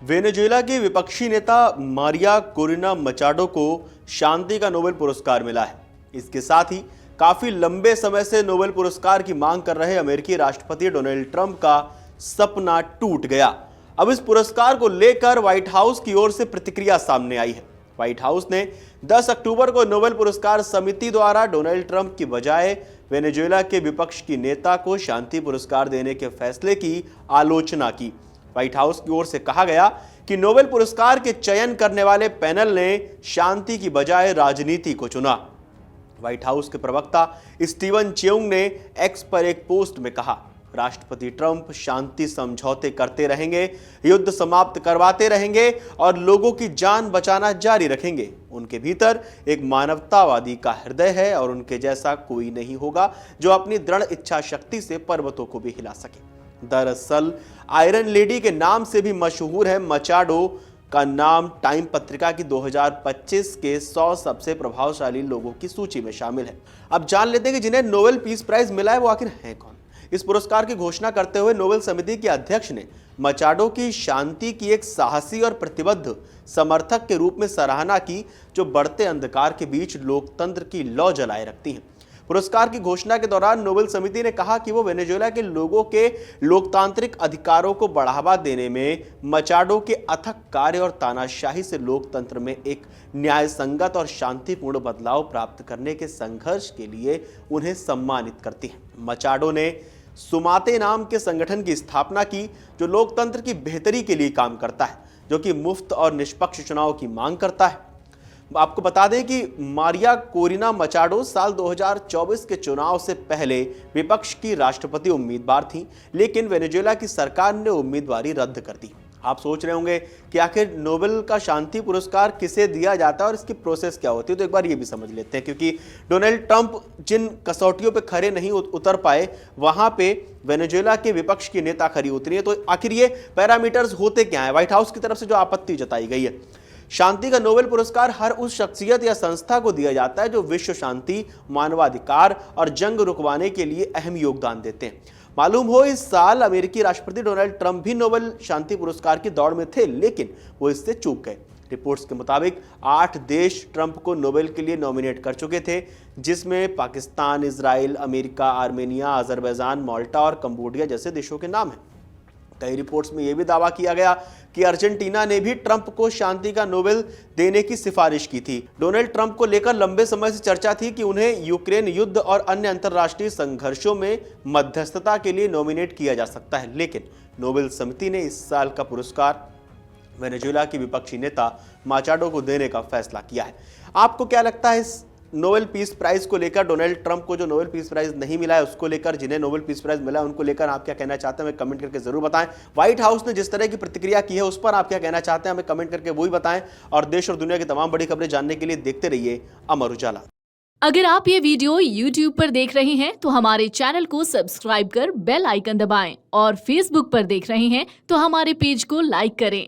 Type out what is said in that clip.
Venezuela के विपक्षी नेता मारिया कोरिना मचाडो को शांति का नोबेल पुरस्कार मिला है। इसके साथ ही काफी लंबे समय से नोबेल पुरस्कार की मांग कर रहे अमेरिकी राष्ट्रपति डोनाल्ड ट्रंप का सपना टूट गया। अब इस पुरस्कार को लेकर व्हाइट हाउस की ओर से प्रतिक्रिया सामने आई है। व्हाइट हाउस ने 10 अक्टूबर को नोबेल पुरस्कार समिति द्वारा डोनाल्ड ट्रंप की बजाय वेनेजुएला के विपक्ष की नेता को शांति पुरस्कार देने के फैसले की आलोचना की। व्हाइट हाउस की ओर से कहा गया कि नोबेल पुरस्कार के चयन करने वाले पैनल ने शांति की बजाय राजनीति को चुना। व्हाइट हाउस के प्रवक्ता स्टीवन चेउंग ने एक्स पर एक पोस्ट में कहा, राष्ट्रपति ट्रंप शांति समझौते करते रहेंगे, युद्ध समाप्त करवाते रहेंगे और लोगों की जान बचाना जारी रखेंगे। उनके भीतर एक मानवतावादी का हृदय है और उनके जैसा कोई नहीं होगा जो अपनी दृढ़ इच्छा शक्ति से पर्वतों को भी हिला सके। दरअसल आयरन लेडी के नाम से भी मशहूर है मचाडो का नाम टाइम पत्रिका की 2025 के 100 सबसे प्रभावशाली लोगों की सूची में शामिल है। अब जान लेते हैं कि जिन्हें नोबेल पीस प्राइज मिला है वो आखिर हैं कौन। इस पुरस्कार की घोषणा करते हुए नोबेल समिति के अध्यक्ष ने मचाडो की शांति की एक साहसी और प्रतिबद्ध समर्थक के रूप में सराहना की, जो बढ़ते अंधकार के बीच लोकतंत्र की लौ जलाए रखती हैं। पुरस्कार की घोषणा के दौरान नोबेल समिति ने कहा कि वो वेनेजुएला के लोगों के लोकतांत्रिक अधिकारों को बढ़ावा देने में मचाडो के अथक कार्य और तानाशाही से लोकतंत्र में एक न्यायसंगत और शांतिपूर्ण बदलाव प्राप्त करने के संघर्ष के लिए उन्हें सम्मानित करती है। मचाडो ने सुमाते नाम के संगठन की स्थापना की, जो लोकतंत्र की बेहतरी के लिए काम करता है, जो कि मुफ्त और निष्पक्ष चुनाव की मांग करता है। आपको बता दें कि मारिया कोरिना मचाडो साल 2024 के चुनाव से पहले विपक्ष की राष्ट्रपति उम्मीदवार थीं, लेकिन वेनेजुएला की सरकार ने उम्मीदवारी रद्द कर दी। आप सोच रहे होंगे कि आखिर नोबेल का शांति पुरस्कार किसे दिया जाता है और इसकी प्रोसेस क्या होती है, तो एक बार ये भी समझ लेते हैं। क्योंकि डोनाल्ड ट्रंप जिन कसौटियों पे खरे नहीं उतर पाए, वहां पे वेनेजुएला के विपक्ष की नेता खरी उतरी है। तो आखिर ये पैरामीटर्स होते क्या है, व्हाइट हाउस की तरफ से जो आपत्ति जताई गई है। शांति का नोबेल पुरस्कार हर उस शख्सियत या संस्था को दिया जाता है जो विश्व शांति, मानवाधिकार और जंग रुकवाने के लिए अहम योगदान देते हैं। मालूम हो, इस साल अमेरिकी राष्ट्रपति डोनाल्ड ट्रंप भी नोबेल शांति पुरस्कार की दौड़ में थे, लेकिन वो इससे चूक गए। रिपोर्ट्स के मुताबिक 8 देश ट्रंप को नोबेल के लिए नॉमिनेट कर चुके थे, जिसमें Pakistan, Israel, America, Armenia, Azerbaijan, Malta और कंबोडिया जैसे देशों के नाम हैं। कई रिपोर्ट्स में यह भी दावा किया गया कि अर्जेंटीना ने भी ट्रंप को शांति का नोबेल देने की सिफारिश की थी। डोनाल्ड ट्रंप को लेकर लंबे समय से चर्चा थी कि उन्हें यूक्रेन युद्ध और अन्य अंतर्राष्ट्रीय संघर्षों में मध्यस्थता के लिए नॉमिनेट किया जा सकता है, लेकिन नोबेल समिति ने इस साल का पुरस्कार वेनेजुएला की विपक्षी नेता मचाडो को देने का फैसला किया है। आपको क्या लगता है इस नोबेल पीस प्राइज को लेकर? डोनाल्ड ट्रंप को जो नोबेल पीस प्राइज नहीं मिला है उसको लेकर, जिन्हें नोबेल पीस प्राइज मिला है उनको लेकर आप क्या कहना चाहते हैं, हमें कमेंट करके जरूर बताएं। व्हाइट हाउस ने जिस तरह की प्रतिक्रिया की है उस पर आप क्या कहना चाहते हैं, हमें कमेंट करके वो ही बताएं। और देश और दुनिया की तमाम बड़ी खबरें जानने के लिए देखते रहिए अमर उजाला। अगर आप ये वीडियो YouTube पर देख रहे हैं तो हमारे चैनल को सब्सक्राइब कर बेल आइकन दबाएं, और Facebook पर देख रहे हैं तो हमारे पेज को लाइक करें।